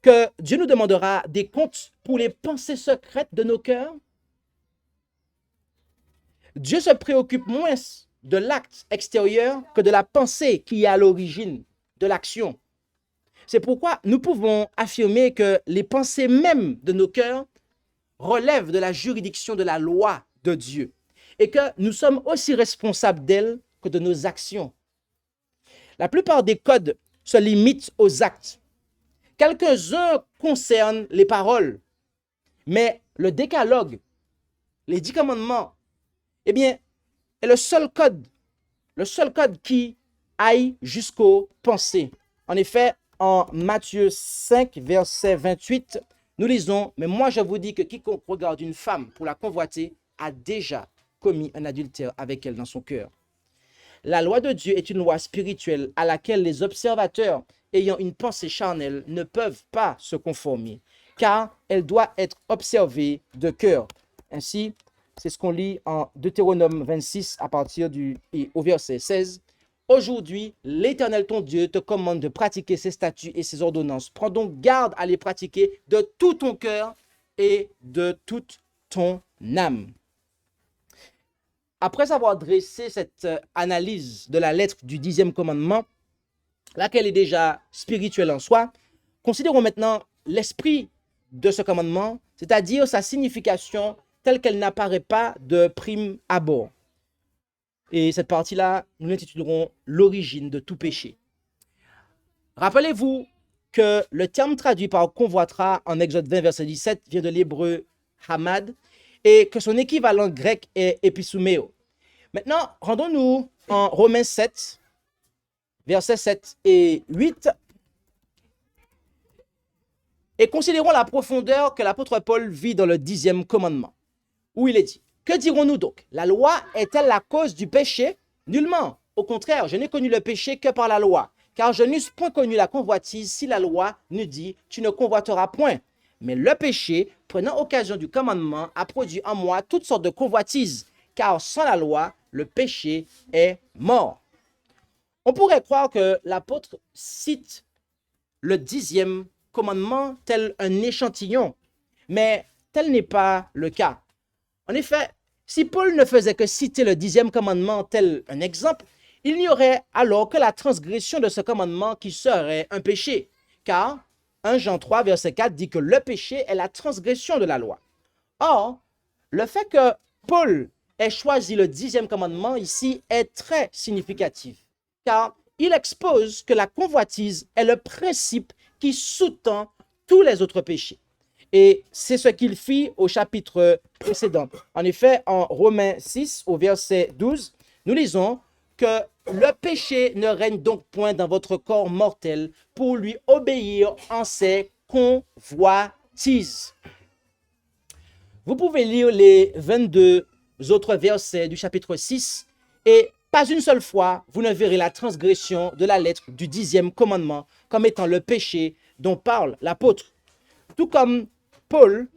que Dieu nous demandera des comptes pour les pensées secrètes de nos cœurs? Dieu se préoccupe moins de l'acte extérieur que de la pensée qui est à l'origine de l'action. C'est pourquoi nous pouvons affirmer que les pensées mêmes de nos cœurs relèvent de la juridiction de la loi de Dieu et que nous sommes aussi responsables d'elles que de nos actions. La plupart des codes se limitent aux actes. Quelques-uns concernent les paroles, mais le décalogue, les 10 commandements, eh bien, est le seul code qui aille jusqu'aux pensées. En effet, en Matthieu 5, verset 28, nous lisons « Mais moi je vous dis que quiconque regarde une femme pour la convoiter a déjà commis un adultère avec elle dans son cœur. » La loi de Dieu est une loi spirituelle à laquelle les observateurs ayant une pensée charnelle ne peuvent pas se conformer, car elle doit être observée de cœur. Ainsi, c'est ce qu'on lit en Deutéronome 26 à partir au verset 16. « Aujourd'hui, l'Éternel ton Dieu te commande de pratiquer ses statuts et ses ordonnances. Prends donc garde à les pratiquer de tout ton cœur et de toute ton âme. » Après avoir dressé cette analyse de la lettre du 10e commandement, laquelle est déjà spirituelle en soi, considérons maintenant l'esprit de ce commandement, c'est-à-dire sa signification telle qu'elle n'apparaît pas de prime abord. Et cette partie-là, nous l'intitulerons « L'origine de tout péché ». Rappelez-vous que le terme traduit par convoitera en Exode 20, verset 17 vient de l'hébreu hamad et que son équivalent grec est épisouméo. Maintenant, rendons-nous en Romains 7, versets 7 et 8 et considérons la profondeur que l'apôtre Paul vit dans le 10e commandement, où il est dit « Que dirons-nous donc? La loi est-elle la cause du péché? Nullement. Au contraire, je n'ai connu le péché que par la loi, car je n'eusse point connu la convoitise si la loi ne dit « Tu ne convoiteras point ». Mais le péché, prenant occasion du commandement, a produit en moi toutes sortes de convoitises, car sans la loi, le péché est mort. On pourrait croire que l'apôtre cite le 10e commandement tel un échantillon, mais tel n'est pas le cas. En effet, si Paul ne faisait que citer le 10e commandement tel un exemple, il n'y aurait alors que la transgression de ce commandement qui serait un péché, car 1 Jean 3, verset 4 dit que le péché est la transgression de la loi. Or, le fait que Paul ait choisi le 10e commandement ici est très significatif, car il expose que la convoitise est le principe qui sous-tend tous les autres péchés. Et c'est ce qu'il fit au chapitre précédent. En effet, en Romains 6, au verset 12, nous lisons que le péché ne règne donc point dans votre corps mortel pour lui obéir en ses convoitises. Vous pouvez lire les 22 autres versets du chapitre 6 et pas une seule fois, vous ne verrez la transgression de la lettre du 10e commandement comme étant le péché dont parle l'apôtre. Tout comme Paul,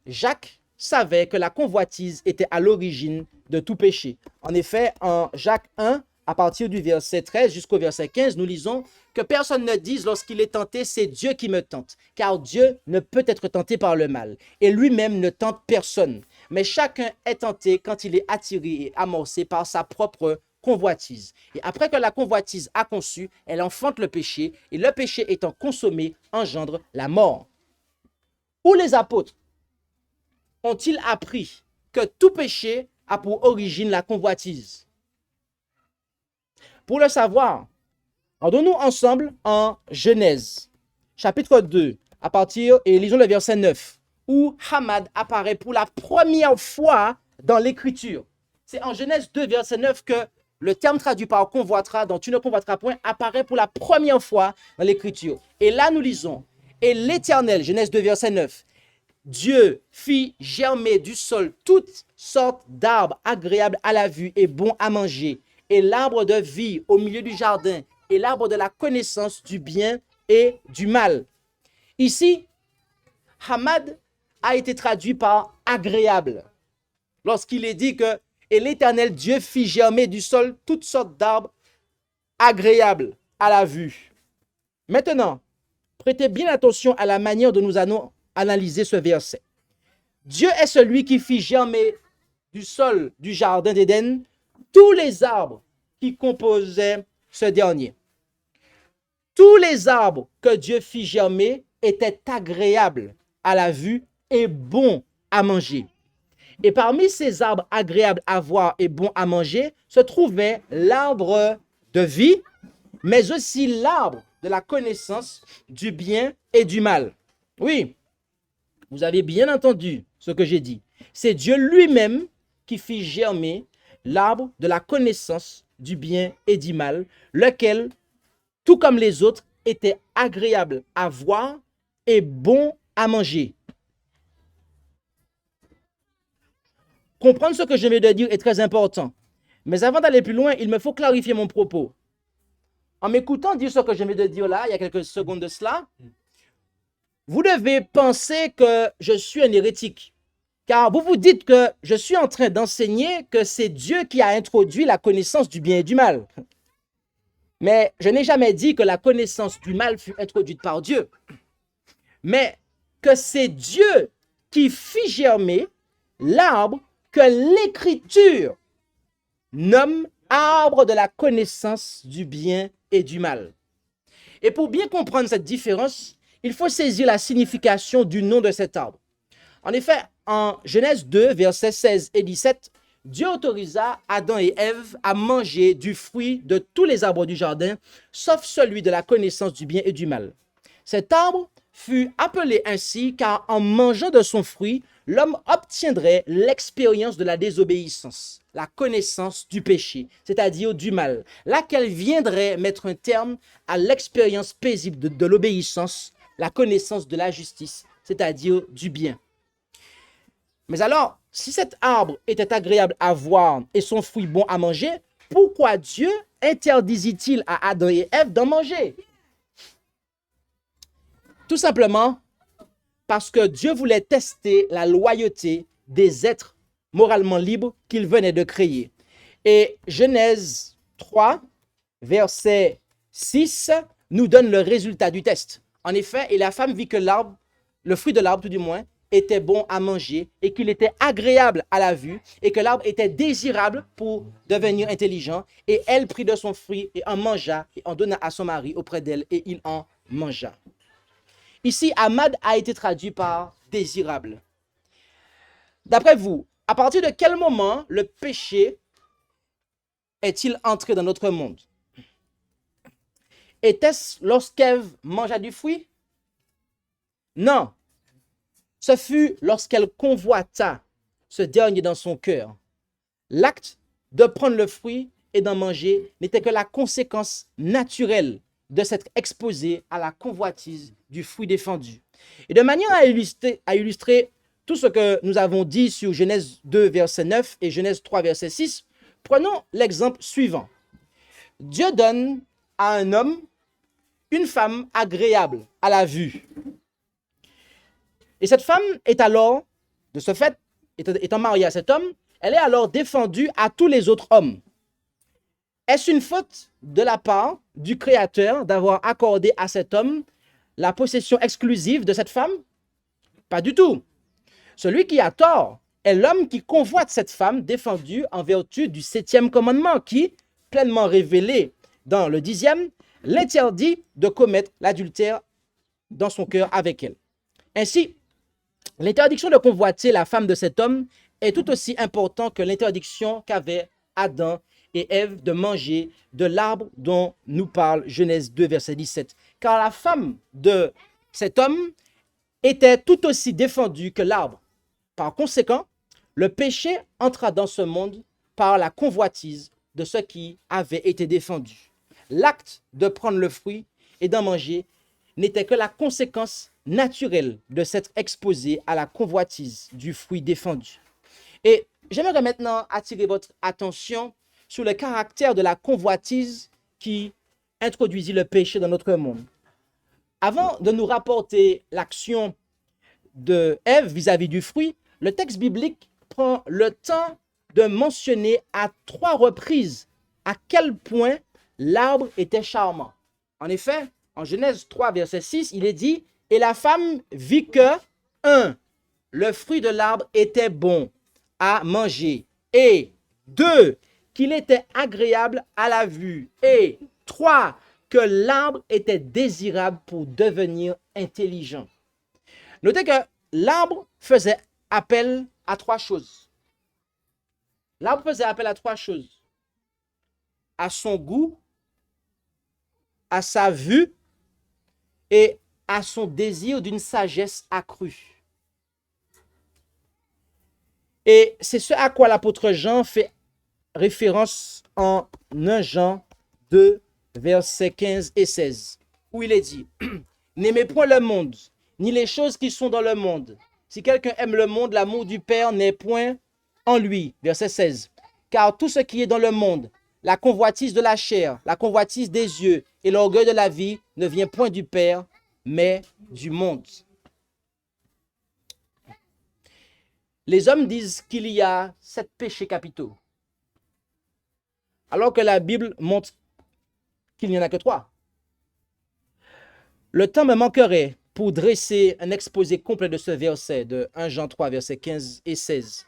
Jacques savait que la convoitise était à l'origine de tout péché. En effet, en Jacques 1, à partir du verset 13 jusqu'au verset 15, nous lisons que personne ne dise lorsqu'il est tenté, c'est Dieu qui me tente, car Dieu ne peut être tenté par le mal, et lui-même ne tente personne. Mais chacun est tenté quand il est attiré et amorcé par sa propre convoitise. Et après que la convoitise a conçu, elle enfante le péché, et le péché étant consommé engendre la mort. Où les apôtres ont-ils appris que tout péché a pour origine la convoitise? Pour le savoir, rendons-nous ensemble en Genèse, chapitre 2, à partir, et lisons le verset 9, où Hamad apparaît pour la première fois dans l'Écriture. C'est en Genèse 2, verset 9 que le terme traduit par convoitera, dont tu ne convoiteras point, apparaît pour la première fois dans l'Écriture. Et là, nous lisons, et l'Éternel, Genèse 2, verset 9, Dieu fit germer du sol toutes sortes d'arbres agréables à la vue et bons à manger, et l'arbre de vie au milieu du jardin, et l'arbre de la connaissance du bien et du mal. Ici, Hamad a été traduit par agréable, lorsqu'il est dit que « Et l'Éternel Dieu fit germer du sol toutes sortes d'arbres agréables à la vue ». Maintenant, prêtez bien attention à la manière dont nous allons analyser ce verset. Dieu est celui qui fit germer du sol du jardin d'Éden tous les arbres qui composaient ce dernier. Tous les arbres que Dieu fit germer étaient agréables à la vue et bons à manger. Et parmi ces arbres agréables à voir et bons à manger se trouvait l'arbre de vie, mais aussi l'arbre de la connaissance du bien et du mal. Oui, vous avez bien entendu ce que j'ai dit. C'est Dieu lui-même qui fit germer l'arbre de la connaissance du bien et du mal, lequel, tout comme les autres, était agréable à voir et bon à manger. Comprendre ce que je viens de dire est très important. Mais avant d'aller plus loin, il me faut clarifier mon propos. En m'écoutant dire ce que je viens de dire là, il y a quelques secondes de cela, vous devez penser que je suis un hérétique. Car vous vous dites que je suis en train d'enseigner que c'est Dieu qui a introduit la connaissance du bien et du mal. Mais je n'ai jamais dit que la connaissance du mal fut introduite par Dieu. Mais que c'est Dieu qui fit germer l'arbre que l'Écriture nomme arbre de la connaissance du bien et du mal. Et pour bien comprendre cette différence, il faut saisir la signification du nom de cet arbre. En effet, en Genèse 2, versets 16 et 17, Dieu autorisa Adam et Ève à manger du fruit de tous les arbres du jardin, sauf celui de la connaissance du bien et du mal. Cet arbre fut appelé ainsi car en mangeant de son fruit, l'homme obtiendrait l'expérience de la désobéissance, la connaissance du péché, c'est-à-dire du mal, laquelle viendrait mettre un terme à l'expérience paisible de l'obéissance, la connaissance de la justice, c'est-à-dire du bien. Mais alors, si cet arbre était agréable à voir et son fruit bon à manger, pourquoi Dieu interdisait-il à Adam et Ève d'en manger? Tout simplement parce que Dieu voulait tester la loyauté des êtres moralement libres qu'il venait de créer. Et Genèse 3, verset 6, nous donne le résultat du test. En effet, et la femme vit que l'arbre, le fruit de l'arbre tout du moins, était bon à manger et qu'il était agréable à la vue et que l'arbre était désirable pour devenir intelligent. Et elle prit de son fruit et en mangea et en donna à son mari auprès d'elle et il en mangea. Ici, Hamad a été traduit par désirable. D'après vous, à partir de quel moment le péché est-il entré dans notre monde? Était-ce lorsqu'Ève mangea du fruit? Non. Ce fut lorsqu'elle convoita ce dernier dans son cœur. L'acte de prendre le fruit et d'en manger n'était que la conséquence naturelle de s'être exposé à la convoitise du fruit défendu. Et de manière à illustrer tout ce que nous avons dit sur Genèse 2, verset 9 et Genèse 3, verset 6, prenons l'exemple suivant. Dieu donne à un homme une femme agréable à la vue. Et cette femme est alors, de ce fait, étant mariée à cet homme, elle est alors défendue à tous les autres hommes. Est-ce une faute de la part du Créateur d'avoir accordé à cet homme la possession exclusive de cette femme? Pas du tout. Celui qui a tort est l'homme qui convoite cette femme défendue en vertu du 7e commandement qui, pleinement révélé dans le 10e, l'interdit de commettre l'adultère dans son cœur avec elle. Ainsi, l'interdiction de convoiter la femme de cet homme est tout aussi importante que l'interdiction qu'avaient Adam et Ève de manger de l'arbre dont nous parle Genèse 2, verset 17. Car la femme de cet homme était tout aussi défendue que l'arbre. Par conséquent, le péché entra dans ce monde par la convoitise de ce qui avait été défendu. L'acte de prendre le fruit et d'en manger n'était que la conséquence naturelle de s'être exposé à la convoitise du fruit défendu. Et j'aimerais maintenant attirer votre attention sur le caractère de la convoitise qui introduisit le péché dans notre monde. Avant de nous rapporter l'action de Ève vis-à-vis du fruit, le texte biblique prend le temps de mentionner à 3 reprises à quel point l'arbre était charmant. En effet, en Genèse 3, verset 6, il est dit « Et la femme vit que, 1. Le fruit de l'arbre était bon à manger, et 2. Qu'il était agréable à la vue, et 3. Que l'arbre était désirable pour devenir intelligent. » Notez que l'arbre faisait appel à 3 choses. L'arbre faisait appel à 3 choses. À son goût, à sa vue et à son désir d'une sagesse accrue. Et c'est ce à quoi l'apôtre Jean fait référence en 1 Jean 2, versets 15 et 16, où il est dit « N'aimez point le monde, ni les choses qui sont dans le monde. Si quelqu'un aime le monde, l'amour du Père n'est point en lui. » Verset 16. « Car tout ce qui est dans le monde, la convoitise de la chair, la convoitise des yeux et l'orgueil de la vie ne vient point du Père, mais du monde. » Les hommes disent qu'il y a 7 péchés capitaux, alors que la Bible montre qu'il n'y en a que 3. Le temps me manquerait pour dresser un exposé complet de ce verset de 1 Jean 3, versets 15 et 16.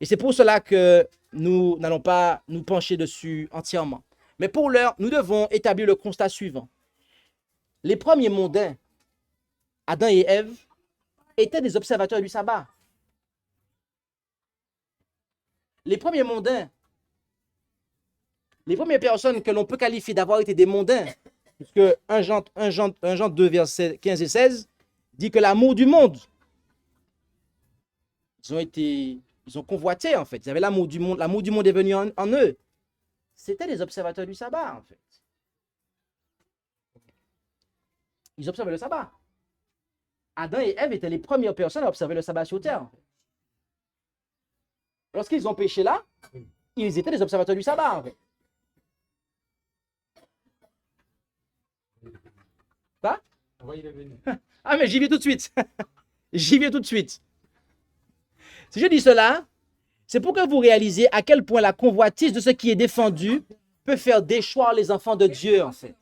Et c'est pour cela que nous n'allons pas nous pencher dessus entièrement. Mais pour l'heure, nous devons établir le constat suivant. Les premiers mondains, Adam et Ève, étaient des observateurs du sabbat. Les premiers mondains, les premières personnes que l'on peut qualifier d'avoir été des mondains, puisque 1 Jean 2, versets 15 et 16, dit que l'amour du monde, ils ont convoité en fait, ils avaient l'amour du monde est venu en eux. C'était des observateurs du sabbat en fait. Ils observaient le sabbat. Adam et Ève étaient les premières personnes à observer le sabbat sur terre. En fait. Lorsqu'ils ont péché là, ils étaient des observateurs du sabbat en fait. Quoi? Ah, mais j'y viens tout de suite. J'y viens tout de suite. Si je dis cela, c'est pour que vous réalisiez à quel point la convoitise de ce qui est défendu peut faire déchoir les enfants de Dieu, en fait.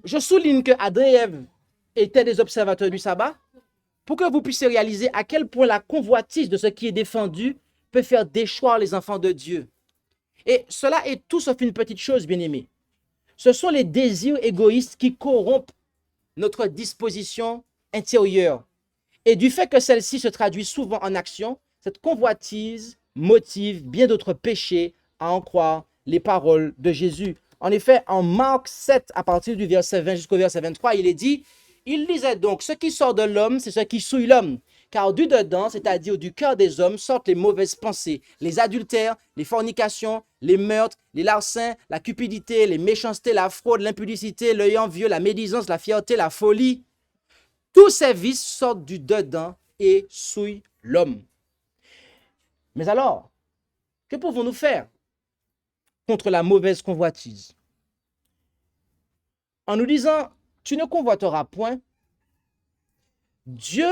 Je souligne que Adam et Ève étaient des observateurs du sabbat pour que vous puissiez réaliser à quel point la convoitise de ce qui est défendu peut faire déchoir les enfants de Dieu. Et cela est tout sauf une petite chose, bien-aimés. Ce sont les désirs égoïstes qui corrompent notre disposition intérieure Et du fait que celle-ci se traduit souvent en action, cette convoitise motive bien d'autres péchés à en croire les paroles de Jésus. En effet, en Marc 7, à partir du verset 20 jusqu'au verset 23, il est dit, il disait donc, ce qui sort de l'homme, c'est ce qui souille l'homme. Car du dedans, c'est-à-dire du cœur des hommes, sortent les mauvaises pensées, les adultères, les fornications, les meurtres, les larcins, la cupidité, les méchancetés, la fraude, l'impudicité, l'œil envieux, la médisance, la fierté, la folie. Tous ces vices sortent du dedans et souillent l'homme. Mais alors, que pouvons-nous faire contre la mauvaise convoitise? En nous disant, tu ne convoiteras point, Dieu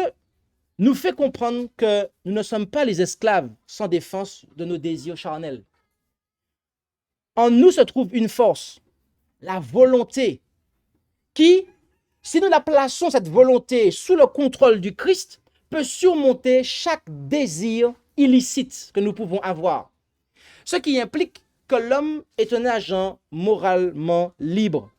nous fait comprendre que nous ne sommes pas les esclaves sans défense de nos désirs charnels. En nous se trouve une force, la volonté, qui, si nous la plaçons, cette volonté, sous le contrôle du Christ, peut surmonter chaque désir illicite que nous pouvons avoir. Ce qui implique que l'homme est un agent moralement libre.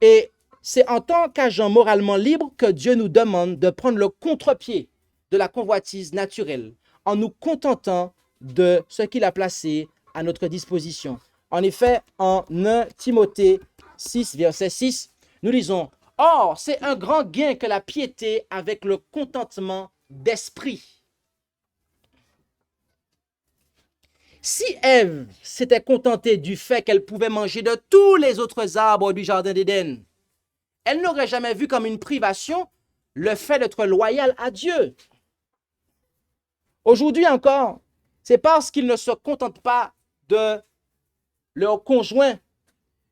Et c'est en tant qu'agent moralement libre que Dieu nous demande de prendre le contre-pied de la convoitise naturelle en nous contentant de ce qu'il a placé à notre disposition. En effet, en 1 Timothée 6, verset 6, nous lisons « Or, c'est un grand gain que la piété avec le contentement d'esprit. » Si Ève s'était contentée du fait qu'elle pouvait manger de tous les autres arbres du jardin d'Éden, elle n'aurait jamais vu comme une privation le fait d'être loyale à Dieu. Aujourd'hui encore, c'est parce qu'ils ne se contentent pas de leur conjoint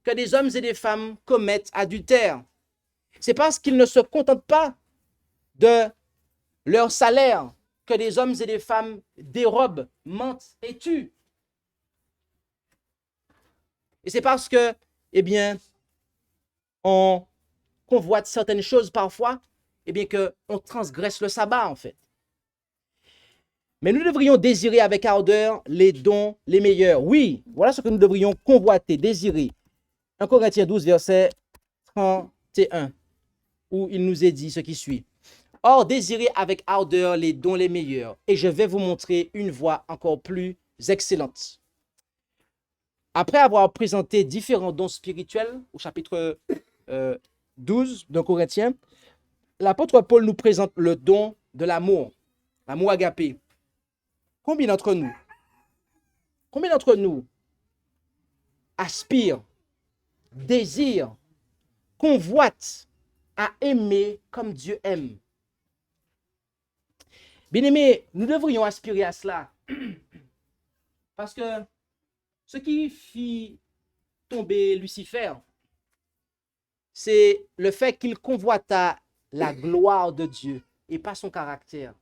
que des hommes et des femmes commettent adultère. C'est parce qu'ils ne se contentent pas de leur salaire que des hommes et des femmes dérobent, mentent et tuent. Et c'est parce que, eh bien, on convoite certaines choses parfois, eh bien, qu'on transgresse le sabbat, en fait. Mais nous devrions désirer avec ardeur les dons les meilleurs. Oui, voilà ce que nous devrions convoiter, désirer. 1 Corinthiens 12, verset 31, où il nous est dit ce qui suit. Or, désirez avec ardeur les dons les meilleurs, et je vais vous montrer une voie encore plus excellente. Après avoir présenté différents dons spirituels au chapitre 12 de Corinthiens, l'apôtre Paul nous présente le don de l'amour agapé. Combien d'entre nous aspirent, désirent, convoitent à aimer comme Dieu aime? Bien-aimés, nous devrions aspirer à cela. Parce que ce qui fit tomber Lucifer, c'est le fait qu'il convoita la gloire de Dieu et pas son caractère.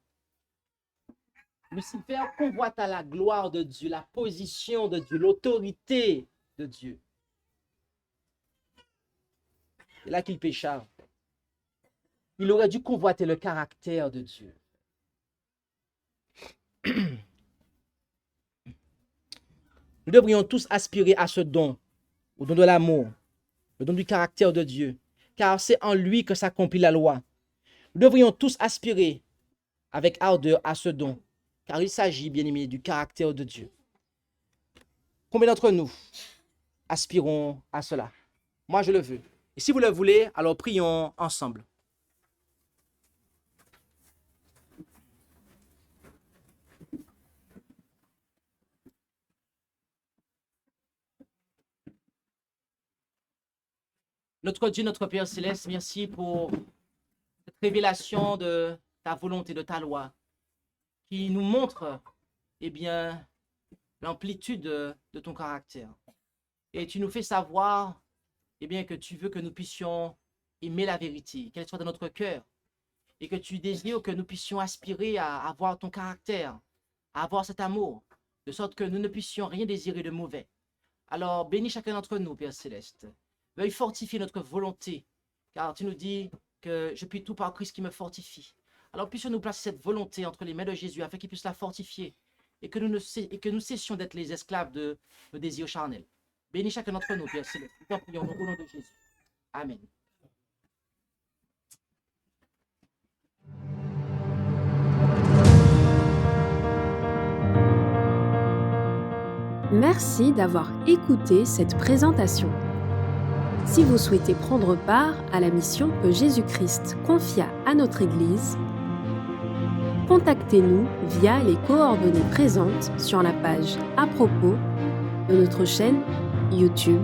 Lucifer convoita la gloire de Dieu, la position de Dieu, l'autorité de Dieu. C'est là qu'il pécha. Il aurait dû convoiter le caractère de Dieu. Nous devrions tous aspirer à ce don, au don de l'amour, le don du caractère de Dieu, car c'est en lui que s'accomplit la loi. Nous devrions tous aspirer avec ardeur à ce don, car il s'agit, bien aimé, du caractère de Dieu. Combien d'entre nous aspirons à cela? Moi, je le veux. Et si vous le voulez, alors prions ensemble. Notre Dieu, notre Père Céleste, merci pour cette révélation de ta volonté, de ta loi, qui nous montre, eh bien, l'amplitude de ton caractère. Et tu nous fais savoir, eh bien, que tu veux que nous puissions aimer la vérité, qu'elle soit dans notre cœur, et que tu désires que nous puissions aspirer à avoir ton caractère, à avoir cet amour, de sorte que nous ne puissions rien désirer de mauvais. Alors, bénis chacun d'entre nous, Père Céleste. Veuille fortifier notre volonté, car tu nous dis que je puis tout par Christ qui me fortifie. Alors puissions-nous placer cette volonté entre les mains de Jésus afin qu'il puisse la fortifier et que nous cessions d'être les esclaves de nos désirs charnels. Bénis chacun d'entre nous, Père Céleste. Nous t'en prions au nom de Jésus. Amen. Merci d'avoir écouté cette présentation. Si vous souhaitez prendre part à la mission que Jésus-Christ confia à notre Église, contactez-nous via les coordonnées présentes sur la page à propos de notre chaîne YouTube.